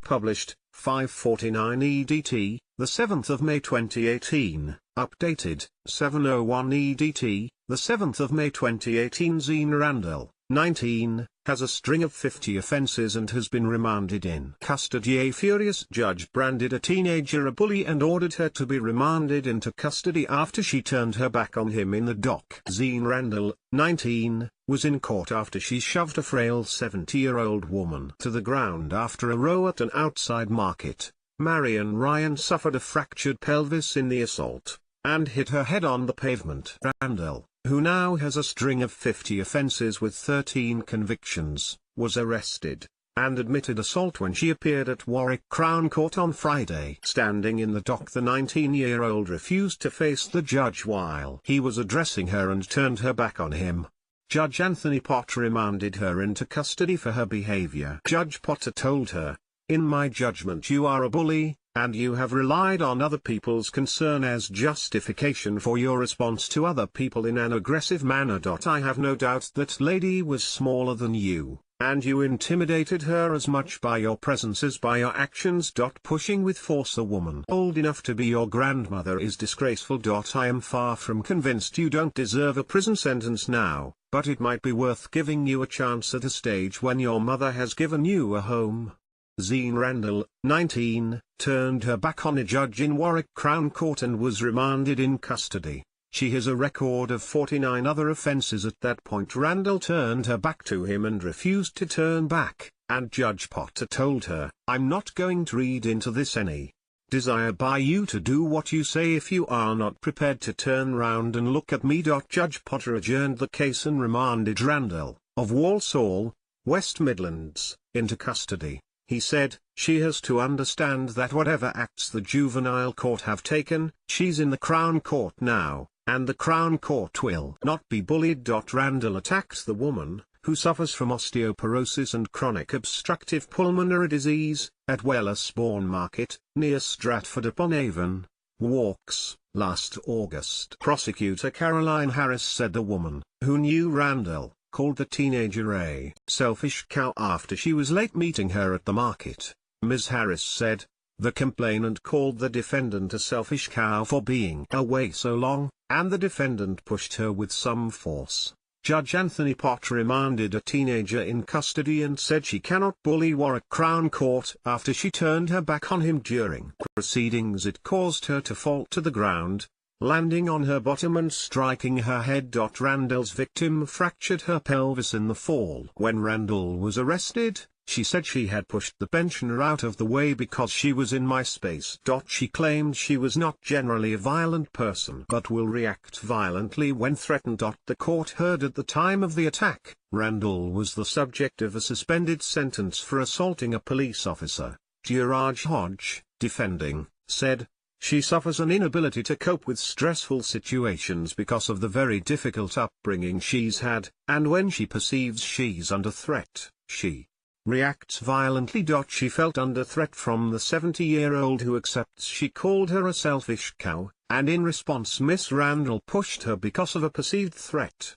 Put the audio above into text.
published, 5:49 EDT, the 7th of May 2018, updated, 7:01 EDT, the 7th of May 2018. Xena Randell, 19, has a string of 50 offences and has been remanded in custody. A furious judge branded a teenager a bully and ordered her to be remanded into custody after she turned her back on him in the dock. Xena Randell, 19, was in court after she shoved a frail 70-year-old woman to the ground after a row at an outside market. Marion Ryan suffered a fractured pelvis in the assault, and hit her head on the pavement. Randell, who now has a string of 50 offences with 13 convictions, was arrested, and admitted assault when she appeared at Warwick Crown Court on Friday. Standing in the dock, the 19-year-old refused to face the judge while he was addressing her and turned her back on him. Judge Anthony Potter remanded her into custody for her behavior. Judge Potter told her, "In my judgment you are a bully, and you have relied on other people's concern as justification for your response to other people in an aggressive manner. I have no doubt that lady was smaller than you, and you intimidated her as much by your presence as by your actions. Pushing with force a woman old enough to be your grandmother is disgraceful. I am far from convinced you don't deserve a prison sentence now, but it might be worth giving you a chance at a stage when your mother has given you a home." Xena Randell, 19, turned her back on a judge in Warwick Crown Court and was remanded in custody. She has a record of 49 other offences. At that point Randell turned her back to him and refused to turn back, and Judge Potter told her, "I'm not going to read into this any desire by you to do what you say if you are not prepared to turn round and look at me." Judge Potter adjourned the case and remanded Randell, of Walsall, West Midlands, into custody. He said, "She has to understand that whatever acts the juvenile court have taken, she's in the Crown Court now, and the Crown Court will not be bullied." Randell attacked the woman, who suffers from osteoporosis and chronic obstructive pulmonary disease, at Wellersbourne Market, near Stratford-upon-Avon, Walks, last August. Prosecutor Caroline Harris said the woman, who knew Randell, called the teenager a selfish cow after she was late meeting her at the market. Ms. Harris said, "The complainant called the defendant a selfish cow for being away so long, and the defendant pushed her with some force." Judge Anthony Potter remanded a teenager in custody and said she cannot bully Warwick Crown Court after she turned her back on him during proceedings. It caused her to fall to the ground, landing on her bottom and striking her head. Randell's victim fractured her pelvis in the fall. When Randell was arrested, she said she had pushed the pensioner out of the way because she was in my space. She claimed she was not generally a violent person but will react violently when threatened. The court heard at the time of the attack, Randell was the subject of a suspended sentence for assaulting a police officer. Juraj Hodge, defending, said, "She suffers an inability to cope with stressful situations because of the very difficult upbringing she's had, and when she perceives she's under threat, she reacts violently." She felt under threat from the 70-year-old who accepts she called her a selfish cow, and in response Miss Randell pushed her because of a perceived threat.